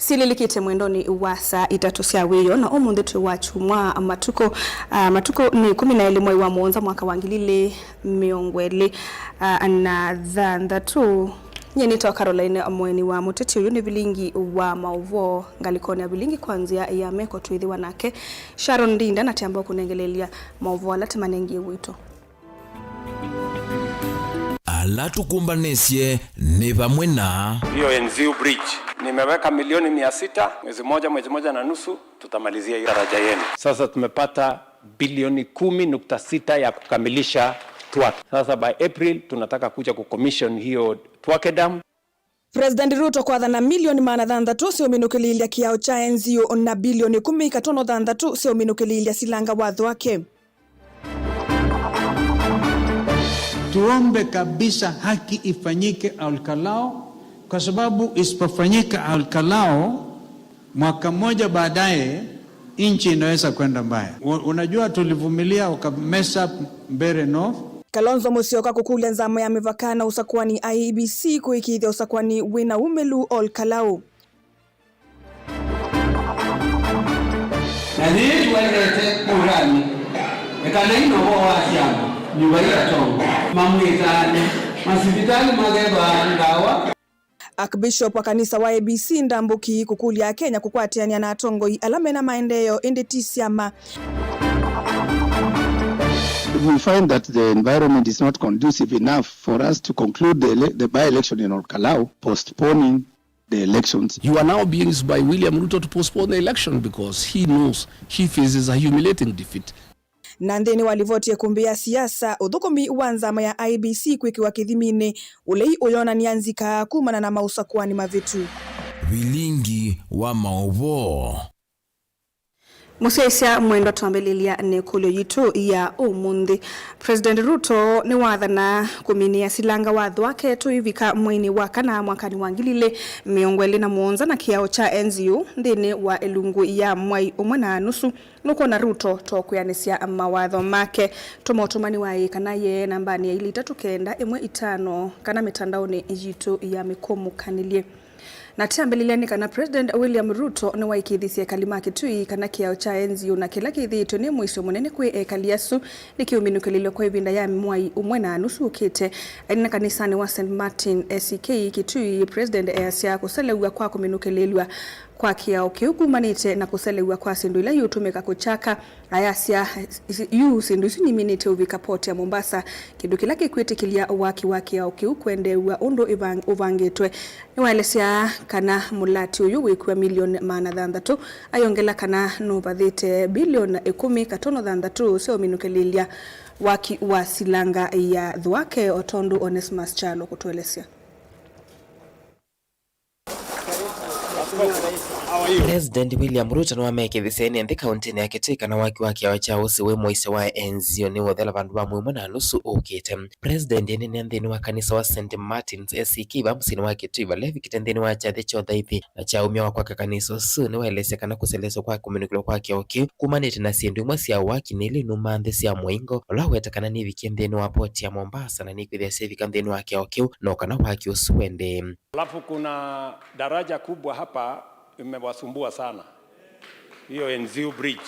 Sililikite mwendoni uwasa itatusia wiyo na omunde tuwachumwa matuko ni 12 mwezi wa Mwanza mwaka wa 2020 na thandatu nyenito Caroline mweni wa muteti uyu ni bilingi wa mauvo ngalikoni ya bilingi kwanzia ya meko tuithi wanake Sharon Ndinda na tiambao kunengelelia mauvo alatimanengie wito alatukumbanisye ni vamwe na hiyo NZU Bridge. Nimeweka milioni 600 mwezi moja na nusu tutamalizia hiyo daraja yenu. Sasa tumepata bilioni 10.6 ya kukamilisha Thwake. Sasa by April tunataka kuja kucommission hiyo Thwake Dam. President Ruto kwathana milioni 600 sio minukililia kiao cha NZU na bilioni 10 sio minukililia silanga wa Thwake. Tuombe kabisa haki ifanyike Olkalou, kwa sababu isipofanyika Olkalou mwaka mmoja baadaye nchi inaweza kwenda mbaya. Unajua tulivumilia mess up Mbeere North. Kalonzo Musyoka kukulia nzamo ya mivakana usakwani IEBC kuikithia usakwani wina umelu Olkalou. Na nini tuwelete kurani ekana ino wa shamba nyubaira tongo mamwitani masibitali mageba ndawa. Archbishop wa kanisa wa ABC Ndambuki kukulia Kenya kukwatiania na atongo alame na maendeleo indetisiama. We find that the environment is not conducive enough for us to conclude the by-election in Olkalou, postponing the elections. You are now being used by William Ruto to postpone the election because he knows he faces a humiliating defeat. Nandeni walivoti kumbia siasa udhukumi uwanzama ya IBC kuikiwa kithimini ulei uyona nianzika kumana na mausakuani mavitu bilingi wa maovo. Musesia mwendo tuambelilia ni kulio yitu ya umundi. President Ruto ni wathana kuminia silanga wa Thwake tuivika mweni wakana mwakani wa 2021 na kiao cha NZU ndini wa elungu ya mwai umwe na nusu nuko na Ruto tokuyanisia mawatho make tumotumani wa kana ye nambani ya 395 kana mitandaoni yitu ya mikomu kanilie. Na tiambeliliani kana President William Ruto ni waikithisia kalima kitui kana kiao cha NZU na kila kithitu ni mwisho munene kwe ekaliasu nikiuminukililo kwa ibinda ya mwai umwe na nusu ukite na kanisani wa St. Martin SCK kitui President Easia kuselewa kwa kuminukililwa kwa kiao kiukumanite na kuselewa kwa sindu ila yutumika kuchaka ayasia yu sindu sini minite uvika poti ya Mombasa kidu kila kikwitikilia waki au kiukwendewa undo uvangitwe niwaelesia kana mulati uyu wikuwa milioni 600 ayongela kana nubathite bilioni 10 sio minukelilia waki wa silanga ya Thwake Otondu Onesmus Chalo kutuelesia. President William Ruto no ameke thiseni nthi kaunti ya Kitui na waki wa cha usiwe moise wa NZU ni wothela bandu ba mwimwe na nusu ukite. President ni nthini wa kanisa wa St. Martin's SCK bamsini wa Kitui balevi kitendeni wa cha thicho thaithi na cha umya wa kwa kanisa su ni waelese kana kuseleso kwa komunikulo kwa kioki kumanite na sindu mwa sia waki nili numanthe sia mwingo olaweta kana ni vikendeni wa poti ya Mombasa na ni kwithia sevika nthini wa kioki no kana waki usuende. Alafu kuna daraja kubwa hapa imewasumbua sana. Hiyo NZU Bridge.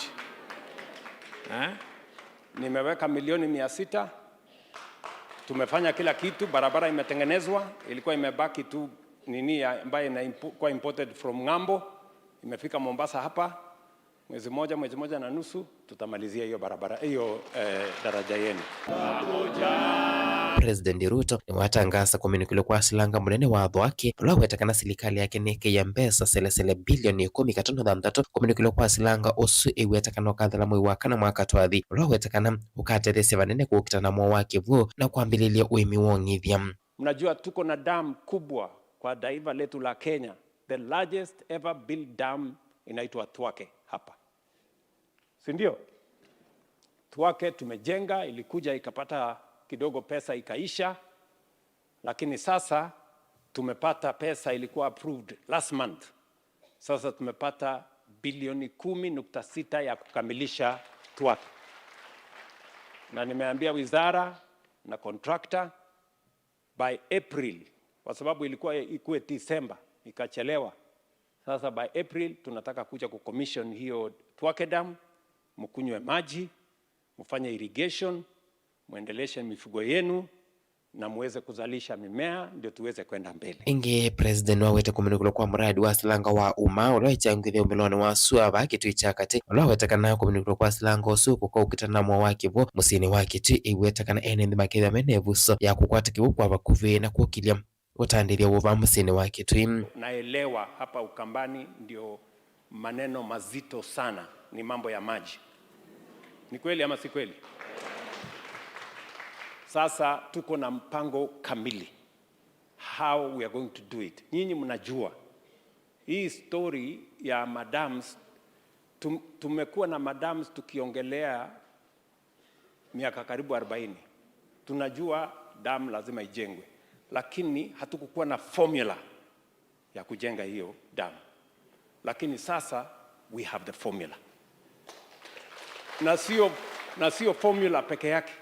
Nimeweka milioni 600. Tumefanya kila kitu, barabara imetengenezwa, ilikuwa imebaki tu nini ambayo inakuwa imported from ngambo. Imefika Mombasa hapa. Mwezi moja na nusu tutamalizia hiyo barabara, hiyo daraja yenu. President Ruto ni watangasa komunikulo kwa silanga munene wa Thwake olaweta kana serikali yake neke ya mbesa selesele bilioni 10 komunikulo kwa silanga osu eweta kana kathala mwe wakana mwaka twathi olaweta kana ukatethe banene kukitana mwa wake vu na kuambililia uimi wongithia. Mnajua tuko na dam kubwa kwa taifa letu la Kenya, the largest ever built dam inaitwa Thwake hapa. Si ndio? Thwake tumejenga, ilikuja ikapata kidogo pesa ikaisha, lakini sasa tumepata pesa, ilikuwa approved last month. Sasa tumepata bilioni 10.6 ya kukamilisha Thwake. Na nimeambia wizara na contractor by April, kwa sababu ilikuwa ikuwe December ikachelewa. Sasa by April tunataka kuja kucommission hiyo Thwake Dam, mkunywe maji, mfanye irrigation, muendeleshe mifugo yenu na muweze kuzalisha mimea ndio tuweze kwenda mbele. Inge president wawete kuminukulo kwa mradi wa silanga wa uma uloichangithia umiloni wa suava kitu ichakati ulowetekana kuminukulo kwa silanga usuku kwa ukitana mwa wakivo musini wakitu iwetekana ene makithia menevuso ya kukwata kiwu kwa vakuvi na kuokilia utandiria uva musini wakitu. Naelewa hapa Ukambani ndio maneno mazito sana ni mambo ya maji. Ni kweli ama si kweli? Sasa tuko na mpango kamili how we are going to do it. Nyinyi mnajua hii story ya madams, tumekuwa na madams tukiongelea miaka karibu 40. Tunajua dam lazima ijengwe, lakini hatukukuwa na formula ya kujenga hiyo dam. Lakini sasa we have the formula. Na sio formula peke yake.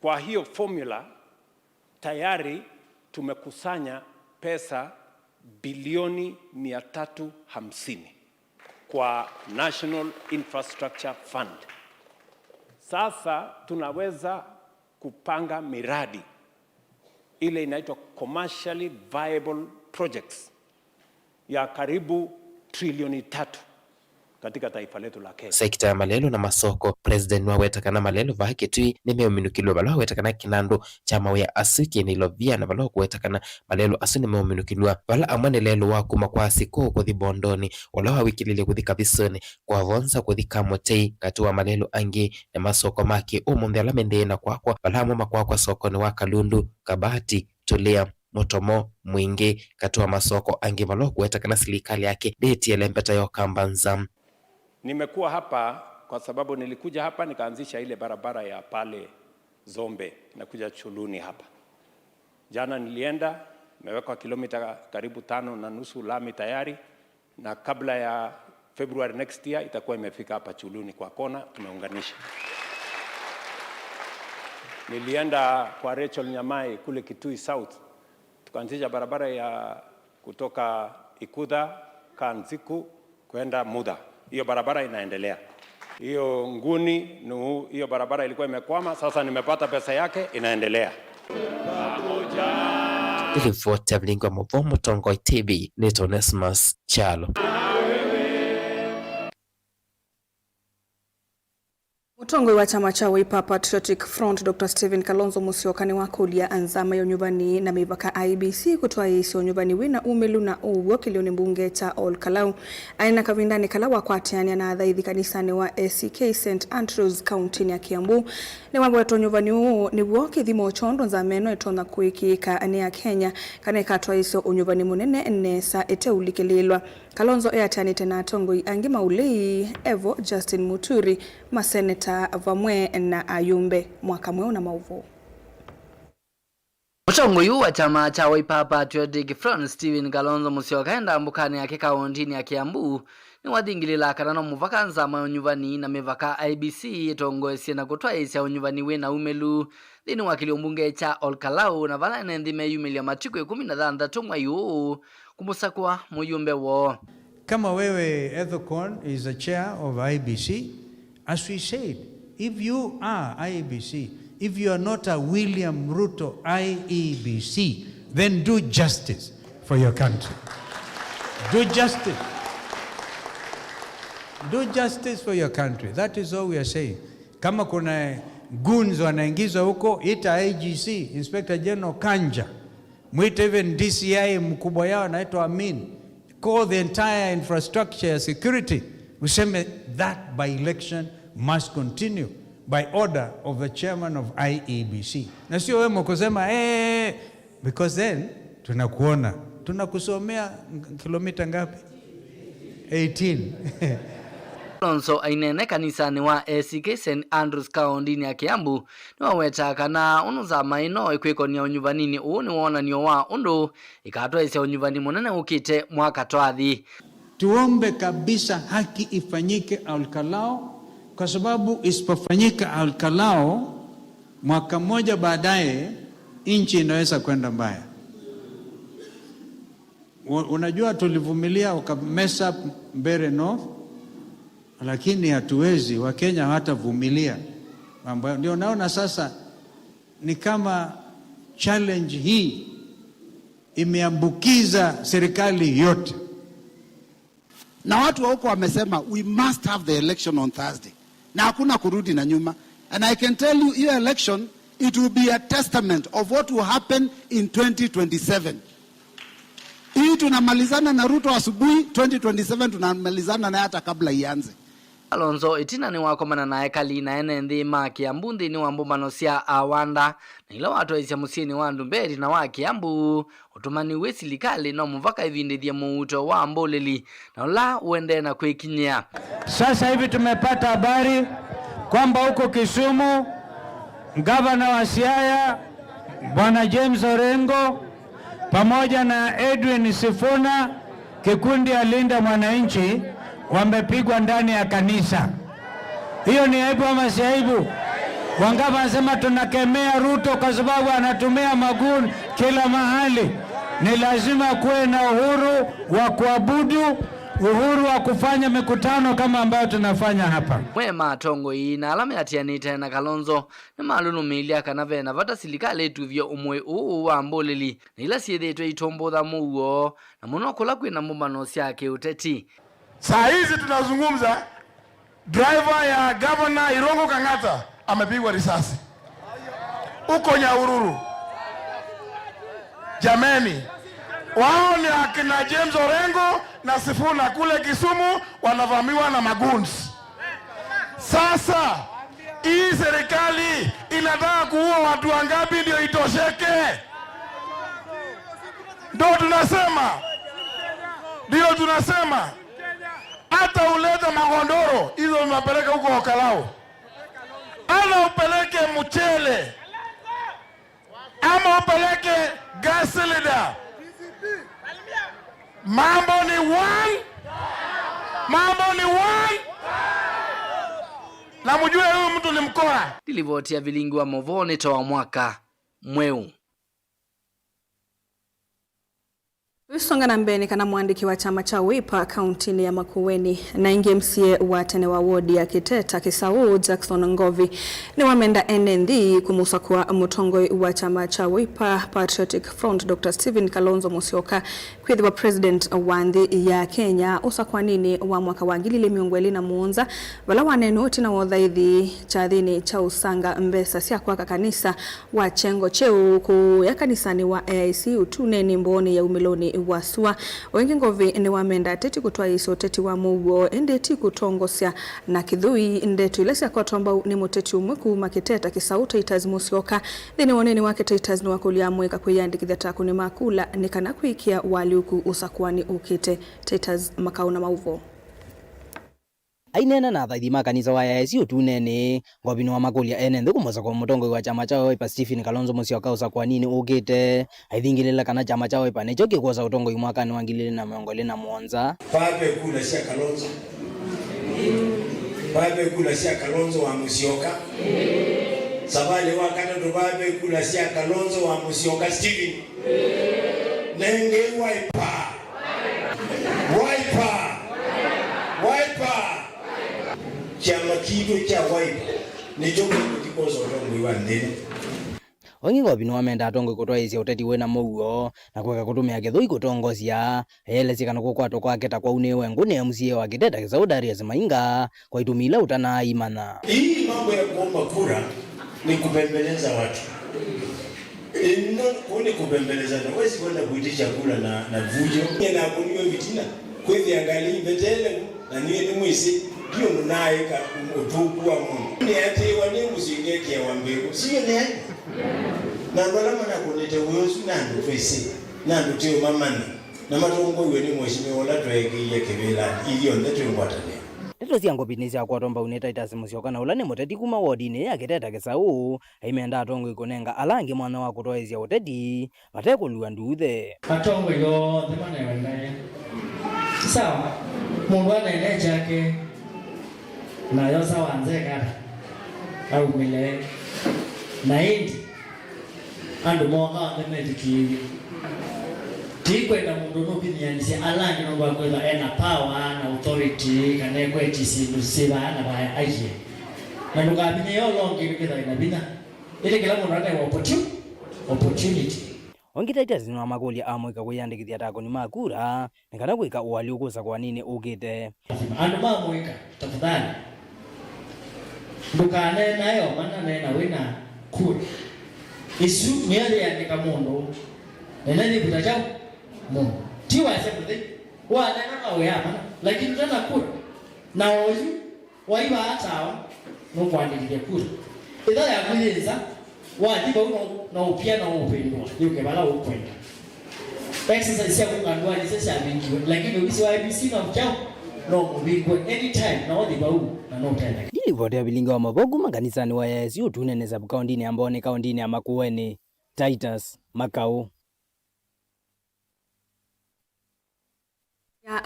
Kwa hiyo formula tayari tumekusanya pesa bilioni 350 kwa National Infrastructure Fund. Sasa tunaweza kupanga miradi ile inaitwa commercially viable projects ya karibu trilioni 3 katika taifa letu la Kenya. Sekta ya malelo na masoko president wawetakana malelo vakitui nimeuminukilwa balo wawetakana kinando chama ya asiki nilovia na balo kuwetakana malelo asu nimeuminukilwa bala amane lelo wakuma kwa siko kuthi bondoni wala hawikilile kuthi kabisoni kwa vonza kuthi kamotei katuwa malelo angi na masoko maki umunthi alamende na kwakwa bala amuma kwakwa soko ni wakalundu kabati tulea motomo mwingi katuwa masoko angi balo kuwetakana silikali yake deti ya lempeta yo kambanza. Nimekuwa hapa kwa sababu nilikuja hapa nikaanzisha ile barabara ya pale Zombe nakuja Chuluni hapa. Jana nilienda, nimeweka kilomita karibu 5.5 lami tayari, na kabla ya February next year itakuwa imefika hapa Chuluni kwa kona tumeunganisha. Nilienda kwa Rachel Nyamai kule Kitui South. Tukaanzisha barabara ya kutoka Ikudha Kanziku kwenda Muda. Hiyo barabara inaendelea. Hiyo Nguni, hiyo barabara ilikuwa imekwama, sasa nimepata pesa yake, inaendelea. Ilifuata mlingo mvomo Tongo TV, Neto Nesmas Chalo. Mutongwe wa chama cha Wiper Patriotic Front Dr. Stephen Kalonzo Musyoka ni wakulia anzama ya nyumbani na mivaka IBC kutoa isi nyumbani wina umelu na uwo kilioni mbunge cha Ol Kalou aina kavindani Kalawa kwa tiania na adhaithi kanisani wa ACK St. Andrews County ya Kiambu ni wambo wetu nyumbani uo ni woki dhimo chondo za meno itona kuikika ane ya Kenya kane katoa isi nyumbani munene nesa ete ulikililwa. Kalonzo eatani tena Tongoi angima ulei Evo Justin Muturi maseneta Vamwe na Ayumbe mwaka mweo na mauvu. Mutongoi wa chama cha Wiper Patriotic Front Stephen Kalonzo Musyoka enda mbukani yake kaunti ya Kiambu ni wathingilila kanano muvaka nzama onyuvani na mivaka IBC itongoesie na kutwa isi onyuvani wina umelu thini wakili mbunge cha Ol Kalou na vala nendhime yumilia matiku 16 mwaiu kumusakwa muyumbe wo. Kama wewe Ethocon is a chair of IBC, as we said, if you are IEBC, if you are not a William Ruto IEBC, then do justice for your country. Do justice. Do justice for your country. That is all we are saying. Kama kuna goons wanaingizwa huko, ita IGC, Inspector General Kanja. Mwite even DCI mkubwa yao anaitwa Amin. Call the entire infrastructure security. Useme that by election must continue by order of the chairman of IEBC. Na sio wewe kusema because then tunakuona. Tunakusomea kilomita ngapi? 18. Kalonzo ainene kanisani wa ACK St. Andrews County ya Kiambu niwaweta kana unuza maino ikwikonia unyuvanini uuni wonanio wa undu ikatwa isi unyuvani munene ukite mwaka twathi. Tuombe kabisa haki ifanyike Ol Kalou, kwa sababu isipofanyika Ol Kalou mwaka mmoja baadaye nchi inaweza kwenda mbaya. unajua tulivumilia mess up Mbeere North, lakini hatuwezi, Wakenya hawatavumilia mambo. Ndio naona sasa ni kama challenge hii imeambukiza serikali yote. Na watu wa huko wamesema we must have the election on Thursday. Na hakuna kurudi na nyuma. And I can tell you, your election, it will be a testament of what will happen in 2027. Hii tunamalizana na Ruto asubuhi, 2027 tunamalizana na hata kabla ianze. Kalonzo itina ni wakomana nae kali na ene nthima Kiambu nthini wa mbumbano cia awanda na ila watu aisya musini wa Ndumberi na wa Kiambu utumani we silikali no muvaka ivindithia muuto wa Mboleli na ula uende na kwikinyia. Sasa hivi tumepata habari kwamba huko Kisumu gavana wa Siaya Bwana James Orengo pamoja na Edwin Sifuna kikundi ya Linda Mwananchi wamepigwa ndani ya kanisa. Hiyo ni aibu ama si aibu? Wangapi wanasema tunakemea Ruto kwa sababu anatumia maguni kila mahali. Ni lazima kuwe na uhuru wa kuabudu, uhuru wa kufanya mikutano kama ambayo tunafanya hapa. Mwema tongo hii na alama ya tianite na Kalonzo ni malunu milia kanave na vata silikali tuvyo umwe wa Mboleli na ila siedhetwe itombotha muo na munokula kwina mbumbano cia kiuteti. Saa hizi tunazungumza, driver ya governor Irungu Kang'ata amepigwa risasi uko Nyahururu. Jameni, wao ni akina James Orengo na Sifuna kule Kisumu wanavamiwa na maguns. Sasa hii serikali inataka kuua watu wangapi ndio itosheke? Ndio tunasema hata uleta magondoro hizo unapeleka huko Okalao, ana upeleke mchele ama upeleke gas cylinder, mambo ni one, na mjue huyu mtu ni mkora. Dilivotia vilingi wa Movone toa mwaka mweu. Wisonga na mbele kana mwandiki wa chama cha Wiper kaunti ya Makueni na ingi MCA wa tene wa wodi ya Kiteta Kisau Jackson Ngovi ni wamenda NND kumusa kwa mutongoi wa chama cha Wiper Patriotic Front Dr. Stephen Kalonzo Musyoka kwithi wa president wa nthi ya Kenya usa kwa nini wa mwaka wa 2024 wala wanenu tina wothaithi cha thini cha usanga mbesa cia kwa kanisa wa chengo cheu ku ya kanisani wa AIC utune ni mboni ya umiloni wasua wengi Ngovi ni wamenda teti kutwa iso teti wa mugo endeti kutongosya na kithui ndetu ile cia kwatomba ni muteti umwe kuma Kiteta Kisau Titus Musyoka thini woneni wake Titus ni wakulia mweka kwiyandikithia taku ni makula ni kana kwikia waliuku usakwani ukite Titus makauna mauvo ainena na thaithi makanisa wa AIC utunene Ngovi ni wa makulia enende kumosa kwa mutongoi wa chama cha Wiper Stephen Kalonzo Musyoka usa nini ukite aithingilila kana chama cha Wiper necho kikosa utongoi mwakani wa 2024 pape kula cia Kalonzo pape kula cia Kalonzo wa Musyoka sabali wa kana ndo pape kula cia Kalonzo wa Musyoka Stephen nenge Wiper chama kido cha Wiper ni jogo kikosa utongoi wa ndeni Ongi Ngovi ni wamenda atongoi kutwaisia uteti wena muguo na kweka kutumia kithui kutongosya elesi kana kukwato kwake ta kwa unewe ngune MCA wa Kiteta Kisau Darius Mainga kwa itumila utana imana. Hii mambo ya kuomba kura ni kupembeleza watu. Kuni kupembeleza na wezi kwenda kuitisha kura na vujo. Na kuniwe vitina kwethi angali mbetele na niye ni mwisi hiyo nunaye ka utuku wa Mungu. Ni ati wani musingeki ya wambegu. Siyo ni haya. Na ndola mana kunete uyosu nandu twese. Nandu tiyo mamani. Na matongo iwe ni mweshime wala tuweki ya kebela. Iyo ndetu mwatane. Neto cia Ngovi ni cia kwatomba une Titus Musyoka na ula ni muteti kuma wodini ya Kiteta Kisau aimenda atongo ikunenga alangi mwana wa kutwaisia uteti batekulua nduthe. Atongo yo thimane wende. Sawa. Mundu anene chake na yo sawa nzeka au mile na hindi andu moka themeti tikwenda mundu no binyanisia alangi no gwa kwetha ena power na authority kana kweti sindu siba na ba aje na ndugabine yo longi kwetha ina bina ile kila mundu ana opportunity ongitaita zino amakulia amwika kuyandikithia takoni makura nikana gwika uwali ukusa kwa nini ukite andu mamwika tafadhali ndukane nayo mana nena wina kura isu niale yandika mundu nene butachao mundu tiwa sebuthi wa nena we hapa lakini tena kura na oyu waiba atawa no kwandikithia kura ida ya kuiza wajibu na upia na upendwa yuke bala ukwenda exercise ya kungandwa ni sasa vingi lakini ubisi wa IBC na mchao no mubingwe anytime na wadi bau na no time dilivotea bilinga wa mabogu makanisani wa Yesu tuneneza kaundini ambone kaundini ya Makueni Titus Makau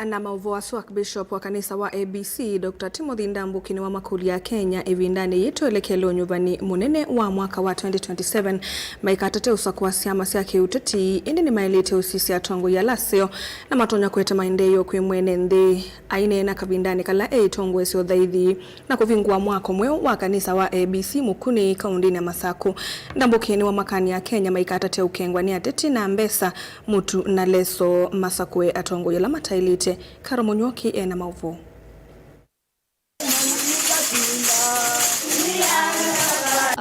na mauvoasu Archbishop wa kanisa wa ABC Dr. Timothy Ndambuki ni wa makuli ya Kenya evindani yetu elekelo nyumbani munene wa mwaka wa 2027 maikatate usaku wa siama siya kiuteti indi ni mailete usisi ya tongo ya laseo na matonya kweta maendeyo kwe mwene nde aine na kabindani kala tongo esio dhaithi na kuvingua mwako mweo wa kanisa wa ABC mukuni kaundini ya Masaku. Ndambuki ni wa makani ya Kenya maikatate ukengwa ni ateti na mbesa mutu na leso Masakwe atongo ya lamata ilite Karamonyoki ena mauvo.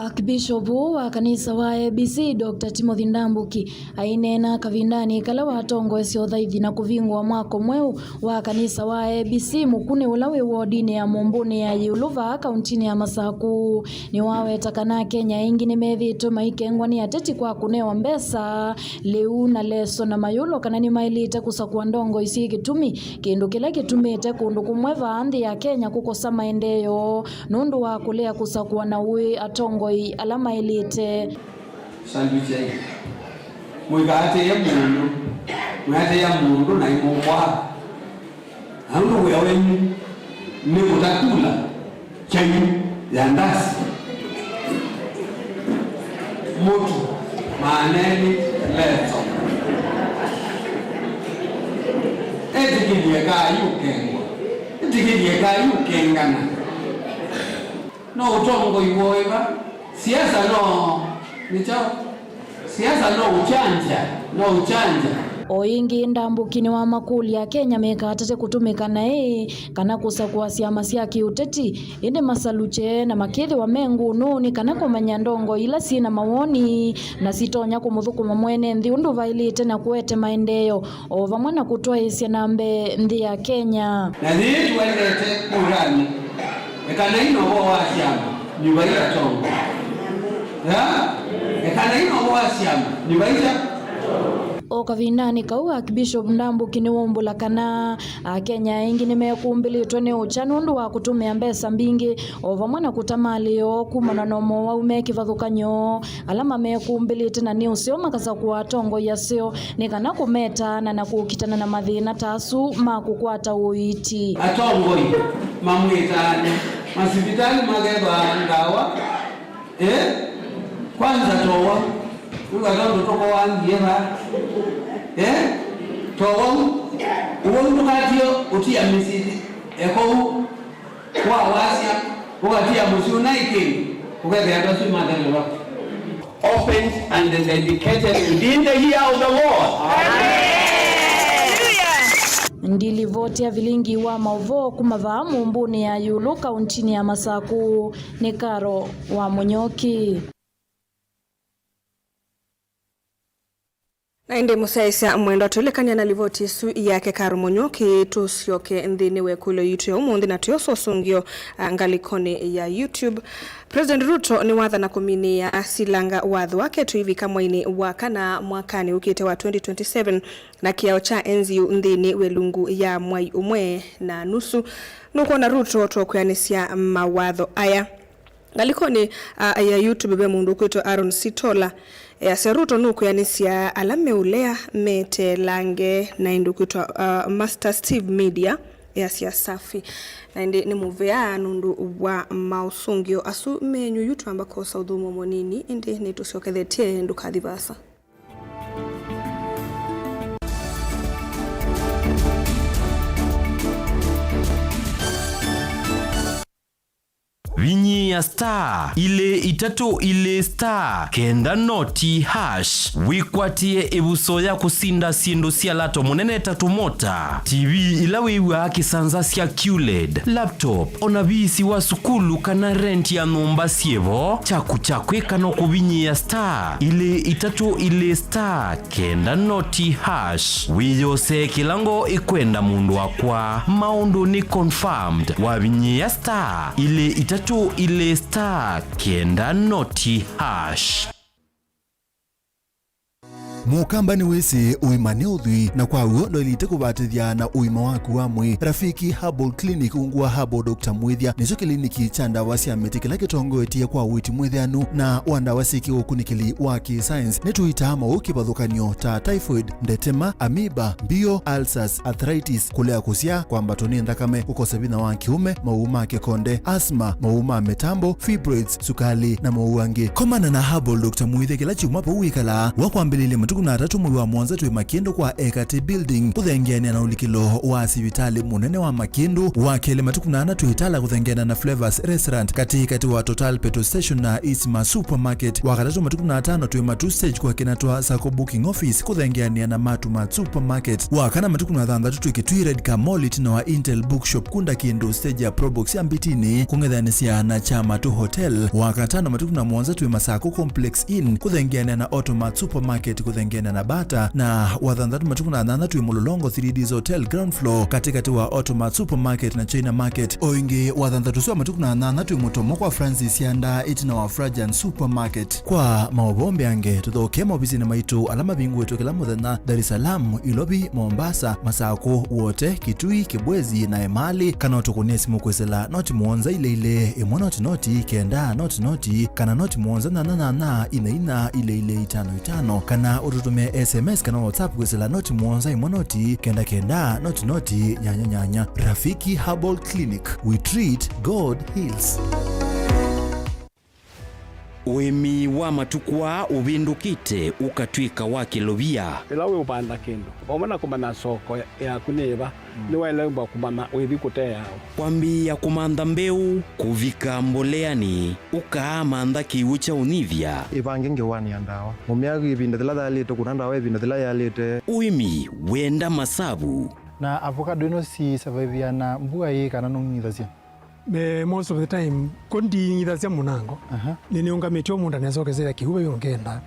Archbishop wa kanisa wa ABC Dr. Timothy Ndambuki ainena kavindani kala watongo esio dhaithi na kuvingwa mwako mweu wa kanisa wa ABC mukune ulawe wodini ya Mombuni ya Yuluva kauntini ya Masaku ni wawe takana Kenya ingi ni methito maikengwa ni ateti kwa kunewa mbesa leu na leso na mayulo kanani mailite kusakuwa ndongo isi kitumi kindu kila kitumite kundu kumweva andi ya Kenya kukosa maendeyo nundu wa kulea kusakuwa na ui atongo alama ilite sanduche mwigate ya mundu na imokwa hangu wewe ni kutakula chanyu ya ndasi mutu maaneni leto etikilieka yukengana no utongo iwoiva siasa no uchanja oingi Ndambuki ni wa makuli ya Kenya mekatate kutumika na kana kusakuwa siama sia kiuteti inde masaluche na makithi wa mengu nuni kana kumenya ndongo ila sina mawoni na sitonya kumuthukuma mwene nthi undu vailite na kuete maendeyo ova mwana kutoa isia nambe nthi ya Kenya na thitu wendete kurani ekana ino wa siama nyumba ya tongo ya ekana ino wa siama nyumba ya okavinani kau Archbishop Ndambuki ni wombula kana Kenya ingi ni mekumbilitwe ni uchani undu wa kutumia mbesa mbingi ova mwana kutamalio kumana nomo wa umeki vathukanyo alama mekumbilite na ni usio makasa kuwa tongo yasio ni kana kumeta na kukitana na mathina tasu makukwata uiti atongo mamwitani masipitali mageba ndawa kwanza towa ugatondo toko wangieva towa uwondu katio utia misidi eko kwa wasia ukatia musuna ikini ukete atosu madele wako opened and dedicated within the year of the Lord. Ndilivotia vilingi wa mauvo kumavaa Mombuni ya Yulu kauntini ya Masaku ni Karo wa Munyoki. Na inde musaisa mwendo tulekanya na livoti su yake Karamonyoki tusioke ndini wekulo YouTube umundi na tuyoso sungio ngalikoni ya YouTube. President Ruto ni watha na kumini ya asilanga wadhu wake tuivika mwaini waka na mwakani ukite wa 2027 na kiao cha enziu ndini welungu ya mwai umwe na nusu nuko na Ruto tuwakuyanisia mawadho aya. Ngalikoni ya YouTube be mundu kuito Aaron Sitola ya Seruto nuku yanisia alame ulea mete lange na indu kuito Master Steve Media ya siya safi na indi ni muvea nundu wa mausungio asu menyu yutu ambako saudhumo monini indi ni tusiokethetie ndu kadhivasa. star ile itatu ile star kenda noti hash wikwatie ebuso ya kusinda siendo sia lato munene tatu mota TV ilawiwa kisanza sia QLED laptop onabisi wa sukulu kana rent ya nomba sievo chaku kano kubinyi ya star ile itatu ile star kenda noti hash wiyose kilango ikwenda mundu wakwa maundu ni confirmed wabinyi ya star ile itatu ile star kenda noti hash. Mukamba ni wese uimane udhui na kwa uo noilite kubatithia na uima waku wa mwi. Rafiki Herbal Clinic ungwa Herbal Dr. Mwithia nicho kliniki cha ndawa cia miti kila kitongoetie kwa witi mwithianu na wandawa siki ukunikili wa ki-science nituita mauki bathukanio ta typhoid, ndetema, amoeba, bio, ulcers, arthritis, kulea kusia, kwambatoni thakame, kukosa bina wa kiume, mauma kikonde, asthma, mauma metambo, fibroids, sukali na mauangi. Komana na Herbal Dr. Mwithia kila chumapo uikala wakwambilile na tatu mwi wa mwanza tuwe Makindu kwa Ekati Building kuthengeania na ulikilo wa sivitali munene wa Makindu wa kele matuku na tuhitala kuthengeania na Flavors Restaurant katikati wa Total Petrol Station na Isma Supermarket wakatatu matuku na tano tuwe Matu Stage kwa kinatwa Sako Booking Office kuthengeania na Matuma Supermarket wakana matuku na thanda tuwe Kitui Red Kamolit na wa Intel Bookshop kunda Kindu stage ya Probox ya Mbitini kungethanisia na Chama tu Hotel wakatano matuku na mwanza tuwe Masako Complex Inn kuthengeania na Automat Supermarket ngena na bata na wathandatu matuku na nana tuwe Mulolongo 3D's Hotel ground floor katikati wa Automat Supermarket na China Market oingi wathandatu suwa matuku na nana tuwe Mutomo kwa Francis Yanda itina wa Frajan Supermarket kwa maobombe ange tuthoke mobisi na maitu alama bingu wetu kila muthenya Dar es Salaam, Ilobi, Mombasa, Masako wote Kitui, Kibwezi na Emali kana utukunie simu kwesela noti muonza ile imwa noti kenda noti kana noti muonza na ina ile 55 kana ututume SMS kana WhatsApp kwesela noti muonza imwa noti kenda noti nyanya. Rafiki Herbal Clinic, we treat, God heals. Wemi wa matukwa ubindukite ukatwika wa kilobia ilawe ubanda kindu omana kumana soko ya kuneva niwele mba kumama withikute yao kwambia kumanda mbeu kuvika mboleani ukaamanda kiucha univya ivangenge wani andawa mumiagi ibinda thila yalite kunanda we ibinda thila yalite uimi wenda masabu na avocado ino si survive na mbua hii kana nungithasia most of the time kondi ngithasia munango niniungamitio munda nezokezera kihuba yongenda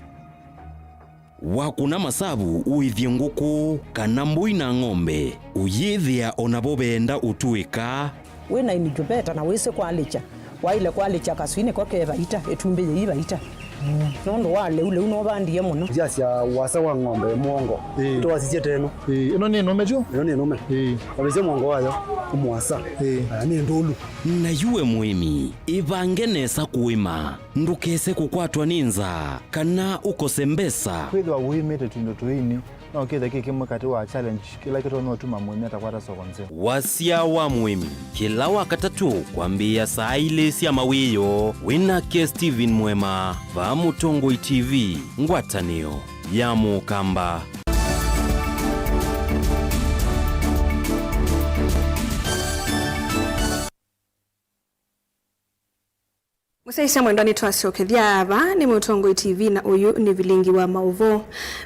wakuna masabu uithie nguku kana mbui na ng'ombe uyithia onabobenda utuika wena inijubeta na wese kwalicha waile kwalicha kaswine kokeva ita etumbe yiba ita nondo wale ule unobandie muno jasia wasa wa ng'ombe mwongo to wasitie teno ino ni nome jo ino ni nome abese mwongo wayo umwasa ani ndolu na yuwe muimi ivangenesa kuima ndukese kukwatwa ninza kana ukosembesa kwithwa uimete tundo tuini no kitha kikimwe kati wa challenge kila kitu no tuma muimi atakwata sokonze wasia wa muimi kila wakatatu kwambia saa ile sia mawiyo winake Steven Mwema va Mutongoi TV ngwatanio ya Mukamba. Musaisha mwendani twasiokethia ava ni Mutongoi TV na uyu ni vilingi wa mauvo.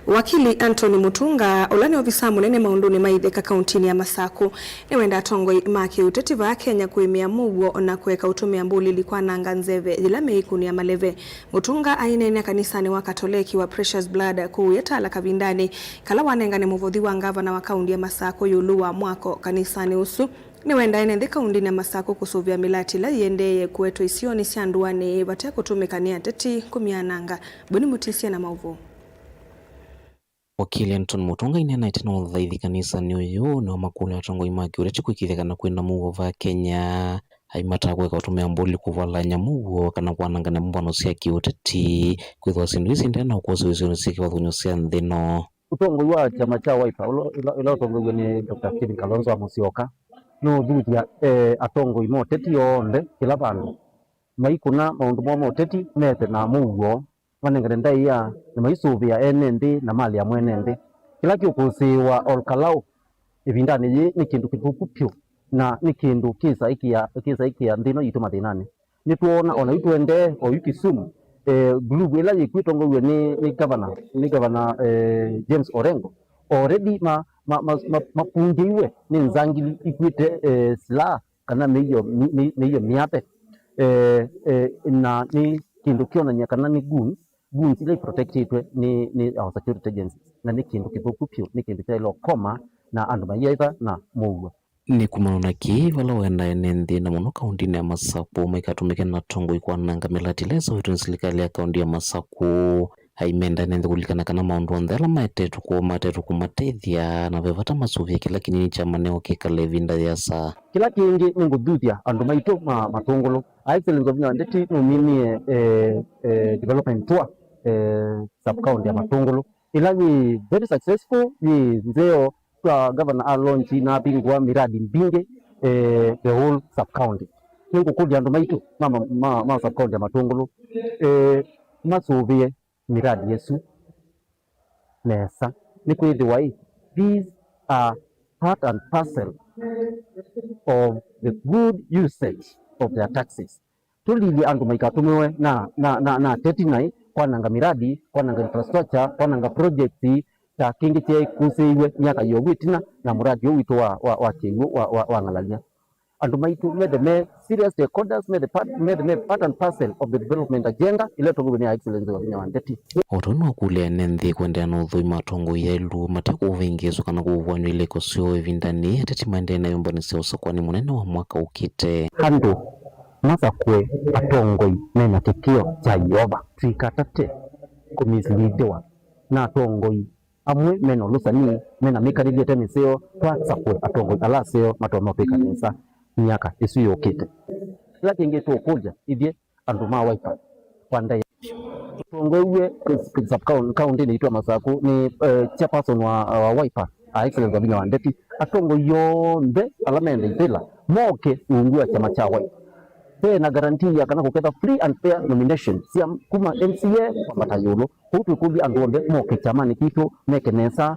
Wakili Anthony Mutunga ulani ofisa munene maunduni maitheka kauntini ya Masako ni wenda Tongoi maki utetiva Kenya kuimia mugo na kuweka utumia mbuli likuwa nanga nzeve jila meikuni ya maleve. Mutunga ainene kanisani wa Katoliki wa Precious Blood kuyetala kavindani kala wanengane muvodhi wa ngavana wa kaundi ya Masako yuluwa mwako kanisani usu ni wenda ene dhika undini ya Masako kusuvia milati la yendeye kuweto isioni sianduane vate kutumekania teti kumiananga buni mutisia na mauvu. Wakili Anthony Mutunga inena itena udhaithi kanisa ni uyu na makuni ya Tongoi maki ureti kuikitheka na kwenda mugo va Kenya haimata kweka utumia mbuli kuvala nyamugo kana kwanangana mbano sia kiuteti kwithwa sindu isi ndena ukosi wisioni siki wathunyo sia nthino. Utongoi wa chama cha Wiper ila utongoi ni Dr. Stephen Kalonzo Musyoka no thutia atongoi moteti yonde kila bandu maikuna maundu mo moteti mete na mugo wanengere ndaia na maisuvia enendi na mali ya mwenendi kila kiukusiwa olkalau ibindani ni kindu kipupupyo na ni kindu kisa ikia ndino yitu mathinani ni tuona ona itwende o Kisumu group ila yikwitongwe ni governor James Orengo already mapungiwe ni nzangili ikwite sila kana meyo miape na ni kindu kiona kana ni goons ile protected ni our security agencies na ni kindu kithuku pio ni kindu kya koma na andu mayaiva na mugo ni kumaona ki wala wenda enendi na muno kaunti ya Masaku maikatumike na tongo ikwananga milatilezo witu serikali ya kaunti ya Masaku haimenda nende kulikana kana maundu ndela matetu kumatethia na vevata masuvia kila kinini cha maneo kikale vinda yasa kila kingi ninguduthia andu maitu matongolo excellence of ndeti no mimi development tour sub county ya Matongolo ila ni very successful ni nzeo kwa governor launch na bingwa miradi mbinge the whole sub county ningu kudi andu maitu mama sub county ya Matongolo masuvie miradi yesu nesa ni kwithiwa these are part and parcel of the good usage of their taxes tulili andu maikatumiwe na tetinai kwananga miradi kwananga infrastructure kwananga projects ta kingi che kusiwe miaka yowitina na muradi yowitu wa kingu wa ngalalia andu maitu me serious stakeholders me part and parcel of the development agenda ile tongo ni excellence wa nyawandeti otono kule nende kwenda no thui matongo yelu mateko vengezo kana kuvwanyo ile kosio evindani atati mande na yombo ni seosa kwani munene wa mwaka ukite hando Masakwe atongoi mena tikio cha Yehova trikatate kumislidewa na atongoi amwe meno lusani mena mikaribia teniseo kwa sakwe atongoi alaseo matomo pekanesa miaka isu yokite lakini to koja ivye andu ma Wiper kwanda atongoi sub county ni itwa Masaku ni chairperson wa Wiper excellence of Nyawandeti atongoi yonde alamende ipela moke ungua chama cha Wiper na guarantee kana kuketa free and fair nomination sia kuma MCA kwa matayolo hutu kubi andonde moke chamani kitu mekenesa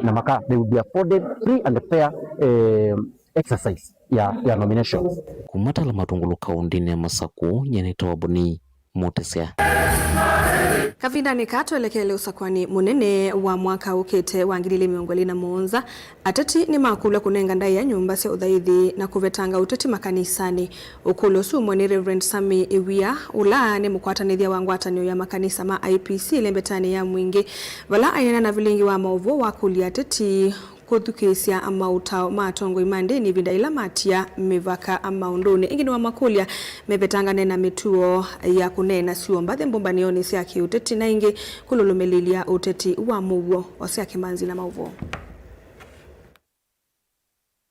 na maka they will be afforded free and fair exercise ya nominations kumata la Matongolo kaunti ya Masaku nyenetoa boni motesea kavindani katwelekele usakwani munene wa mwaka ukite wa 2027 atati ni makulu kunenga ndai ya nyumba cia uthaithi na kuvetanga uteti makanisani ukulo sumo ni Reverend Sami Iwia ula ni mukwatanithia wa ngwatanio ya makanisa ma IPC lembetani ya mwingi vala ayana na vilingi wa mauvo wa kulia ateti kuthukisia amauta matongo imandeni vindaila matia mivaka amaunduni ingini wa makulia mevetangane na mituo ya kunena siomba thembombanio cia kiuteti na ingi kululumelilia uteti wa mugo osia kimanzi na mauvo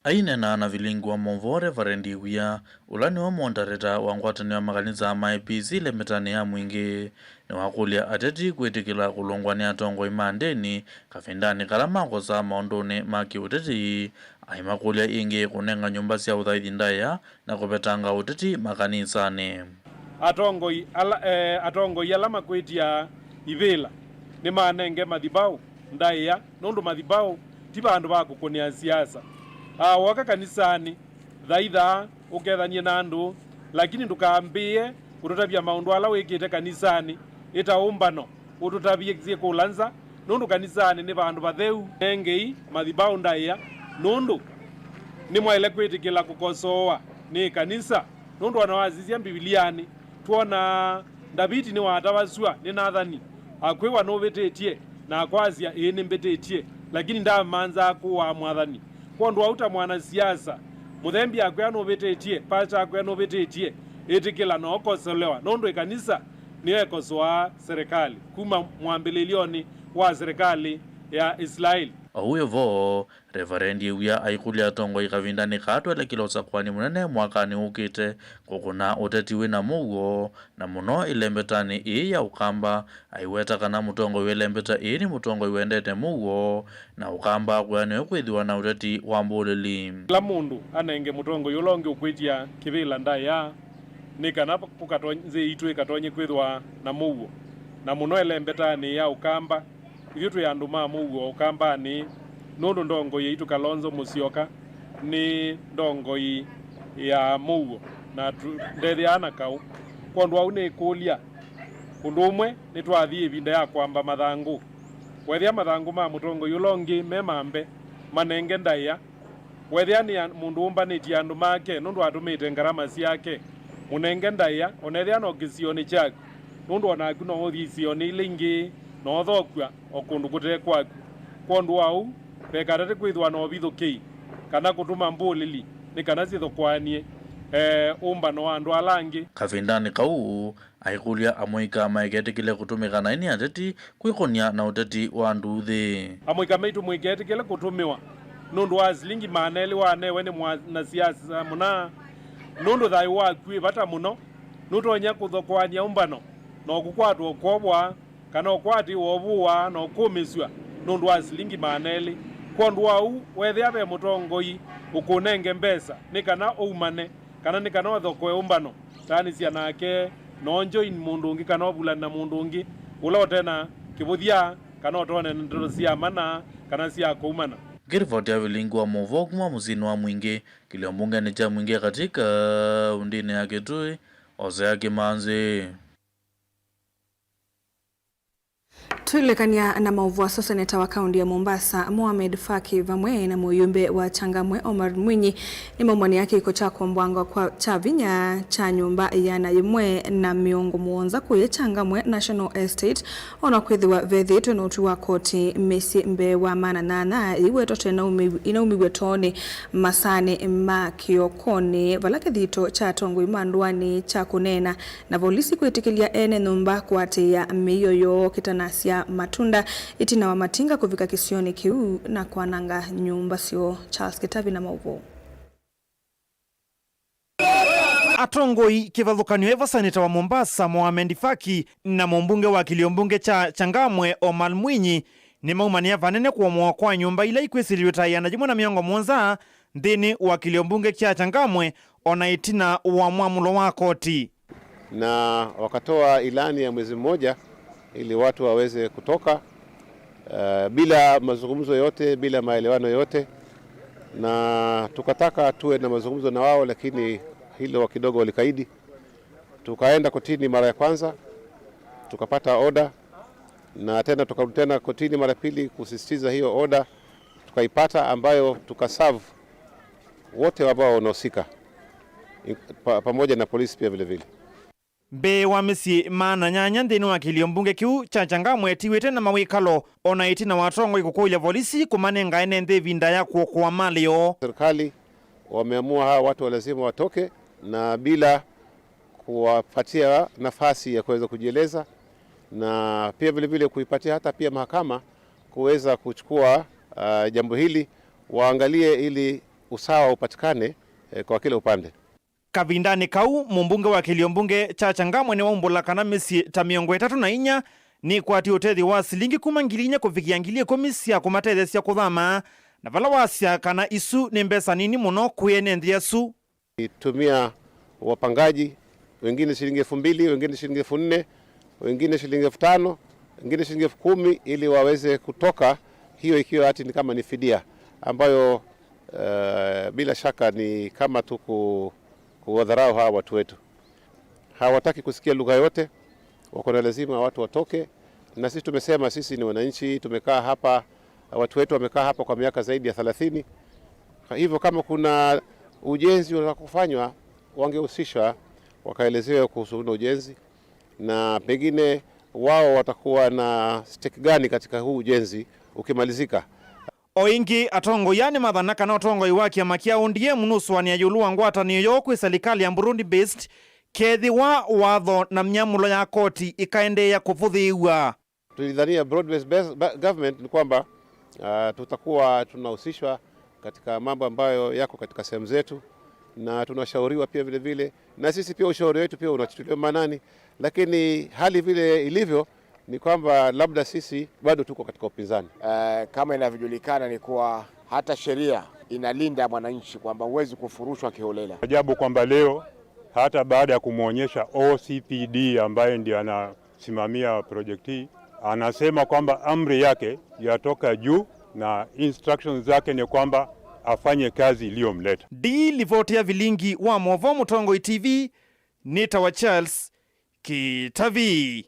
ainena na vilingu wa mauvo Reverend Iwia ulani wa mondareta wa ngwatanio ya makanisa ma IPC lembetani ya mwingi ni wakulia ateti kwetikila kulongwani atongo imandeni kafindani kalamako za maondoni maki uteti aimakulia ingi kunenga nyumba cia uthaithi ndaya na kupetanga uteti makanisani atongo alama kwetia ivila ni manenge madhibau ndaya nundu madhibau tiba andu bakukonia siasa waka kanisani thaitha ukethanie na andu lakini ndukambie ututabia maundu ala wikite kanisani itaumbano ututabie kie kulanza nundu kanisani ni bandu batheu engei mathibau ndaya nundu ni mwaile kwitikila kukosoa ni kanisa nundu wanawazizia bibiliani tuona Davidi ni watawasua ni nathani akwiwa no betetie na akwazia ni mbetetie lakini ndamanza kuwa mwathani kwa ndo auta mwana siasa muthembi akwe no betetie pacha akwe no betetie itikila no kosolewa nondo ikanisa ni ekosoa serikali kuma mwambelelioni wa serikali ya Israeli Auyo vo Reverend Iwia aikulia tongo ikavindani katwele kila usakwani munene mwakani ukite kukuna utetiwe na mugo na muno ilembetani ya ukamba aiweta kana mutongo ilembeta ni mutongo iwendete mugo na ukamba kwani ukwithiwa na uteti wa mbulili la mundu anenge mutongo yulonge ukwitia kivila ndaya ni kana kukatonze itwe katonye kwithwa na mugo na muno ilembetani ya ukamba Yutu ya nduma mugo ukambani nundu ndongo yitu Kalonzo Musyoka ni ndongo ya mugo na ndethiana kau kondu au ni kulia undu umwe ni twathie ibinda ya kwamba mathangu wethia mathangu ma mutongo yulongi me mambe manenge ndaia wethia ni mundu umbanitie andu make nundu atumite ngarama ciake munenge ndaia onethia no kisioni chaku nundu onaku no uthii sioni lingi no thokua okundu gute kwaku kondu au pekarete kwithwa no bithuki kana kutuma mbulili ni kana cithukwanie umbano wa andu alangi kavindani kau aikulia amoika maegetikile kutumikana ini ateti kwikonia na uteti wa andu thi amoika maitu mwigetikile kutumiwa nundu wa silingi maneli wa newe ni mwana siasa muna nundu thai wa kwi bata muno nutonya kuthukwania umbano no kukwatwa okobwa kana okwati wobuwa no kumiswa nundu wa silingi maneli kondu au wethia be mutongoi ukunenge mbesa ni kana umane kana ni kana thokwe umbano tani cia nake no join mundu ungi kana obula na mundu ungi ulo tena kibuthia kana otone ndo cia mana kana cia kuumana Girivoti ya vilingu wa Movo kuma muzini wa Mwingi kiliombunge ni cha Mwingi katika undine ya Kitui Ozea Kimanzi. Tuilekania na mauvua seneta wa kaunti ya Mombasa Mohamed Faki Vamwe na muyumbe wa Changamwe Omar Mwinyi ni mamwani yake iko cha kumbwanga kwa chavinya cha nyumba ya naimwe na miongo muonza kuye Changamwe National Estate ona kwithiwa vethitu na utu wa koti mesi mbe wa mananana iwe tote inaumiwe toni masane ma kiokoni valake dhito cha tongo imandwani cha kunena na polisi kuitikilia ene numba kwate ya miyoyo kitanasia matunda itina wa matinga kuvika kisioni kiu na kuananga nyumba sio Charles Kitavi na mauvo. Atongoi kivathukanio eva seneta wa Mombasa Mohamed Faki na mumbunge wa kiliombunge cha Changamwe Omar Mwinyi ni maumania vanene kuomwa kwa nyumba ila ikwesiliwe tayana jimwe na miongo mwonza ndini wa kiliombunge cha Changamwe ona itina wa mwamulo wa koti. Na wakatoa ilani ya mwezi mmoja ili watu waweze kutoka bila mazungumzo yote, bila maelewano yote, na tukataka tuwe na mazungumzo na wao, lakini hilo kidogo walikaidi. Tukaenda kotini mara ya kwanza, tukapata order, na tena tukarudi tena kotini mara pili kusisitiza hiyo order, tukaipata ambayo tukaserve wote ambao wanahusika pamoja na polisi pia vile vile. Mbe wa misi maana nyanya ndini wa kiliombunge kiu cha Changamwe tiwete na mawikalo ona itina watongo ikukuya polisi kumanenga ene nde vinda ya kuokoa mali yo. Serikali wameamua hawa watu lazima watoke na bila kuwapatia nafasi ya kuweza kujieleza, na pia vile vile kuipatia hata pia mahakama kuweza kuchukua jambo hili waangalie ili usawa upatikane kwa kila upande. Kavindani kau mumbunge wa kiliombunge cha Changamwe ni waumbula kana misi ta miongo 34 ni kwati utethi wa silingi kumangilinya kufikiangilie komisia kumatethesia kuthama na vala wasia kana isu ni mbesa nini muno kuyene ndhiasu. Itumia wapangaji wengine shilingi 2,000, wengine shilingi 4,000, wengine shilingi 5,000, wengine shilingi 10,000 ili waweze kutoka, hiyo ikiwa hati ni kama ni fidia ambayo bila shaka ni kama tu kuwadharau hawa watu wetu. Hawataki kusikia lugha yote, wako na lazima watu watoke, na sisi tumesema sisi ni wananchi, tumekaa hapa, watu wetu wamekaa hapa kwa miaka zaidi ya 30. Hivyo kama kuna ujenzi unataka kufanywa, wangehusishwa wakaelezewa kuhusu ujenzi, na pengine wao watakuwa na stake gani katika huu ujenzi ukimalizika. Oingi atongo yani mathana kana otongo iwakia makia undie mnuswa ni ayuluwa ngwata ni yoku serikali ya Burundi based kethi wa watho na mnyamulo ya koti ikaende ya kufudhiwa. Tulidhania broad based government ni kwamba tutakuwa tunahusishwa katika mambo ambayo yako katika sehemu zetu, na tunashauriwa pia vile vile, na sisi pia ushauri wetu pia unachukuliwa maanani, lakini hali vile ilivyo ni kwamba labda sisi bado tuko katika upinzani. Kama inavyojulikana ni kuwa hata sheria inalinda mwananchi kwamba huwezi kufurushwa kiholela. Ajabu kwamba leo hata baada ya kumwonyesha OCPD ambaye ndiye anasimamia project hii, anasema kwamba amri yake yatoka juu na instructions zake ni kwamba afanye kazi iliyomleta. Livotia vilingi wa Movo Mutongo TV Nita wa Charles Kitavi.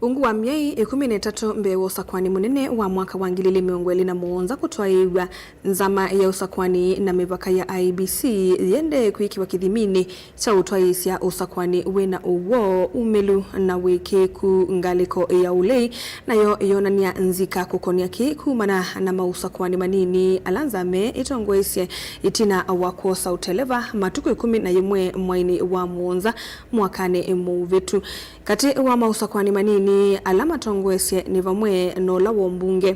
Ungu wa miai 13 mbe wa usakwani munene wa mwaka wa 2024 kutwaiwa nzama ya usakwani na mivaka ya IBC yende kuikiwa kithimini cha utwaisia usakwani wena uwo umelu na wiki ku ngaliko ya ulei nayo yonania nzika kukonia ki kumana na mausakwani manini alanzame itongwesie itina wakosa uteleva matuku 11 mwaini wa muonza mwakane muvitu kati wa mausakwani manini alama tongwese ni vamwe nola wombunge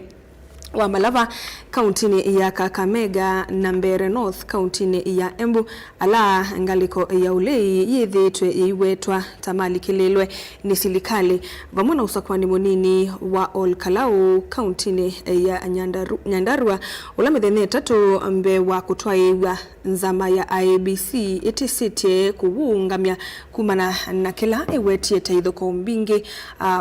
wa Malava kauntini ya Kakamega na Mbere North kauntini ya Embu ala ngaliko ya ulei yithitwe yiwetwa tamali kilelwe ni silikali vamwe na usakwani munini wa Olkalau kauntini ya Nyandarua ulamithene tatu mbe wa kutwaiwa nzama ya IBC itisite kuungamya kumana na kila iwetie taithoko mbingi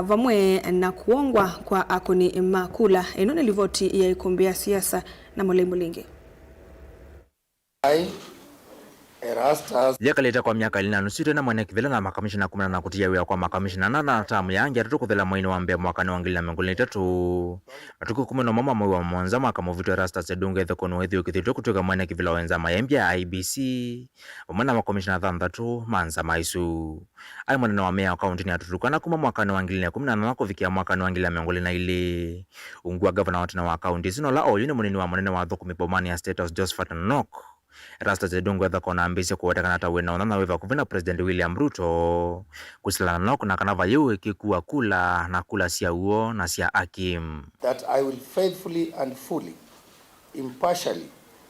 vamwe na kuongwa kwa akoni makula enone livoti ya ikumbia siasa na Mulingi. Yakaleta kwa miaka ilina nusito na mwana kivila na makamishina 10 na kutia wea kwa makamishina 8 na tamu ya anja tutu kuthela mwaini wa mbea mwaka ni wangilina mengulini tatu. Matuku 10 na mama mwa mwanza mwaka mwavitu Erastus Edunga ethekonu wethi ukithitu kutuka mwana kivila wenza mayembia IBC. Mwana makamishina 3 manza maisu. Ai mwana wa mea akaunti ya tutukana kuma mwaka ni wangilina 18 kufikia mwaka ni wangilina mengulina ile. Ungua gavana watu na wa akaunti sino la oyuni munini wa mwanene wa dhuku mipomani ya State House Josephat Nok. Erastus Edunga ethekona ambisi kuwatakana hata wena na weva kuvina President William Ruto kusilana Nok na kanava yewe kikuwa kula na kula siya uo na siya akim. That I will faithfully and fully, impartially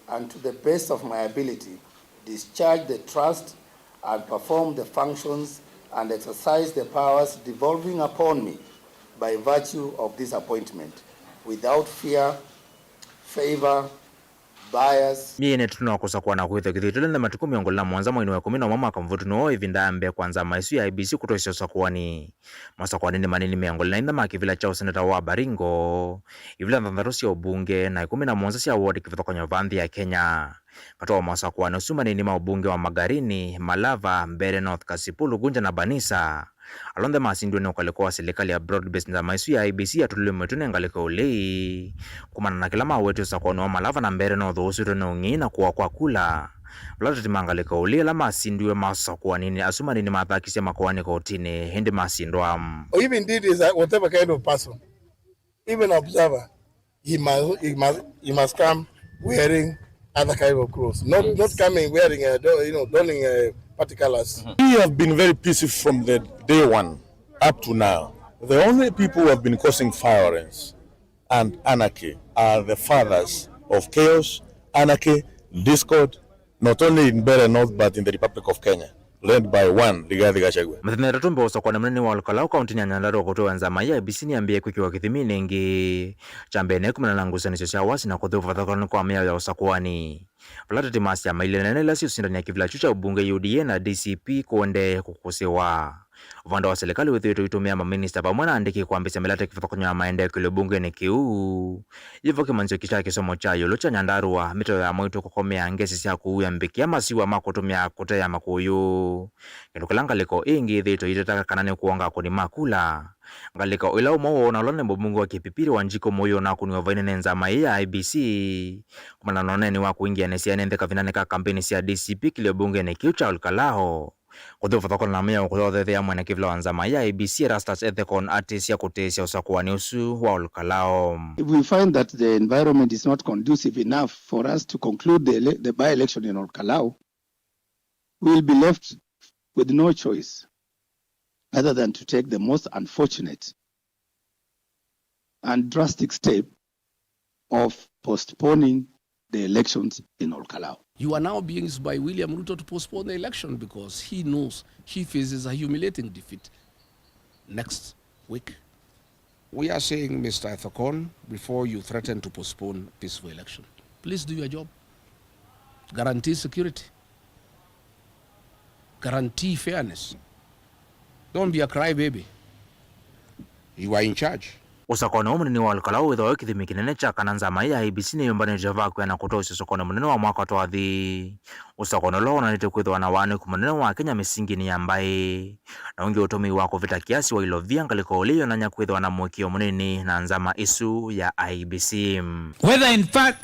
and to the best of my ability discharge the trust and perform the functions and exercise the powers devolving upon me by virtue of this appointment without fear, favor, bias. Miene tunakosa kuwa na kuwetha kithitule na matuku miongo la mwanza mwini wa 10 mama kamvutu no ivinda mbe kwanza maisu ya IBC kutoisha usakuwani. Masakuwani ni manini miongo la inda makivila chao seneta wa Baringo. Ivila ndhandarusi ya ubunge na 11 siya wadi kivita kwenye vandhi ya Kenya. Katoa masakuwani usuma ni nima ubunge wa Magarini, Malava, Mbere North, Kasipulu, Gunja na Banisa. Alonde masindu ni ukalikoa serikali ya broad-based na maisu ya IBC ya tulile mwetune ngaliko ulei. Kumana na kilama wetu usakuwani wa Malava na Mbere North usiru na ungi na kuwa kwa kula. Vlato timangaliko ulei la masindu ya masakuwani ni asuma ni mathakisi ya makuwani kwa utine hindi masindu am. Even did is whatever kind of person, even observer, he must come wearing other kind of clothes, not coming wearing donning particulars. We have been very peaceful from the day one up to now. The only people who have been causing violence and anarchy are the fathers of chaos, anarchy, discord, not only in Mbere North but in the Republic of Kenya, led by one Rigathi Gachagua. Mthenera tumbe usakuwa mnene wa Olkalau kaunti ya Nyandarua kutoa nzama ya IBC ni ambie kukiwa kithimini ngi chambene kumana na ngusanisho cia wasi na kuthufa thakoni kwa mea ya usakuwani. Vlato timasi ya maile nene lasi usindani ya kivila chucha ubunge UDA na DCP kuende kukusewa. Uvanda wa serikali wetu itumia maminista pamwana andiki kuambisa melate kifata kwenye maende kule bunge ni kiu. Hivyo kimanzio kisha kisomo cha yolocha Nyandarua mito ya mwitu kukomea ngesi siya kuuya mbiki ama siwa makutumia kutea makuyu. Kinukulanga liko ingi dhito itataka kanane kuwanga kuni makula. Ngalika ila umawo na ulone mbungu wa kipipiri wanjiko moyo na kuni wavaine nenzama ya IBC. Kumana noneni wa kuingia nesia nendeka vinaneka kampeni siya DCP kile bunge ni kiu cha Olkalao. Kudufa thakona na mea ukuthothethea ya mwene kivila wanzama ya IBC Erastus ethekon atisia kutesia usakuwani usu wa Olkalao. If we find that the environment is not conducive enough for us to conclude the by-election in Olkalao, we will be left with no choice other than to take the most unfortunate and drastic step of postponing the elections in Olkalao. You are now being used by William Ruto to postpone the election because he knows he faces a humiliating defeat next week. We are saying, Mr. Ethekon, before you threaten to postpone peaceful election, please do your job. Guarantee security. Guarantee fairness. Don't be a crybaby. You are in charge. usakone munene wa Olkalau witho kithimi kinene cha kana nzama ya IEBC ni yombane java kwa na kutoa usakone munene wa mwaka wa thi usakone lo na nite kwithwa na wane kumunene wa Kenya misingi ni ambaye na unge utumi wa kuvita kiasi wa ilovia ngaliko ulio na nyakwithwa na mwekio munene na nzama isu ya IEBC. Whether in fact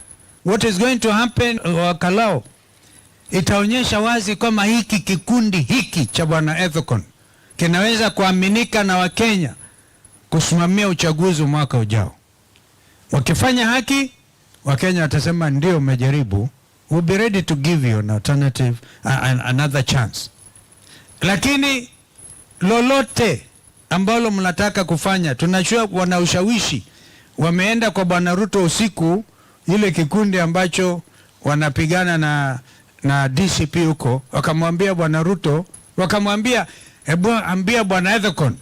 what is going to happen Olkalau itaonyesha wazi kama hiki kikundi hiki cha Bwana Ethekon kinaweza kuaminika na Wakenya kusimamia uchaguzi mwaka ujao. Wakifanya haki, Wakenya watasema ndio umejaribu, we'll be ready to give you an alternative, another chance. Lakini lolote ambalo mnataka kufanya, tunajua wana ushawishi. Wameenda kwa Bwana Ruto usiku, ile kikundi ambacho wanapigana na DCP huko, wakamwambia Bwana Ruto, wakamwambia ambia Bwana Ethekon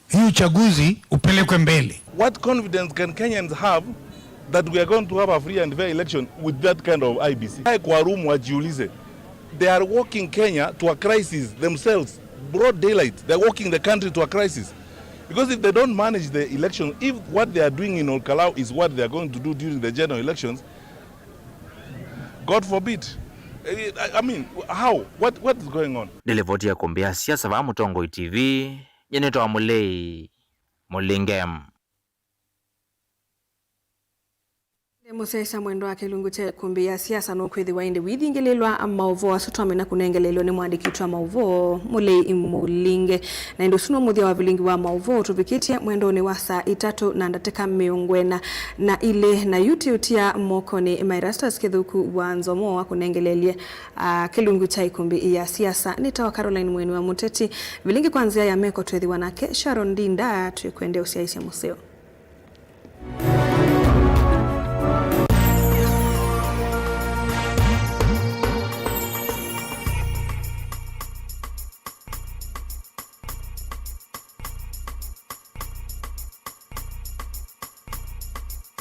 hii uchaguzi upelekwe mbele. What confidence can Kenyans have that we are going to have a free and fair election with that kind of IEBC? Kwa room wajiulize. They are walking Kenya to a crisis themselves. Broad daylight. They are walking the country to a crisis. Because if they don't manage the election, if what they are doing in Olkalau is what they are going to do during the general elections, God forbid. I mean, how? What is going on? Nilivoti ya kumbia siasa va Mutongoi TV, yenito wa Mulei Mulingem. Musesa mwendo wa kilungu cha kumbia siasa no kwithi wainde withingelelwa mauvo asutwame na kunengelelwa ni mwandikitwa mauvo Mulei Mulinge na ndo suno muthia wa vilingi wa mauvo tuvikitie mwendo ni wa saa 3 na ndateka miongwena na ile na YouTube ya mokoni Mairastas kithuku wa nzomo wa kunengelelie kilungu cha ikumbi ya siasa nitawa Caroline Mweni wa Muteti vilingi kwanzia ya meko twethi wanake Sharon Dinda tukwende usiaisi museo.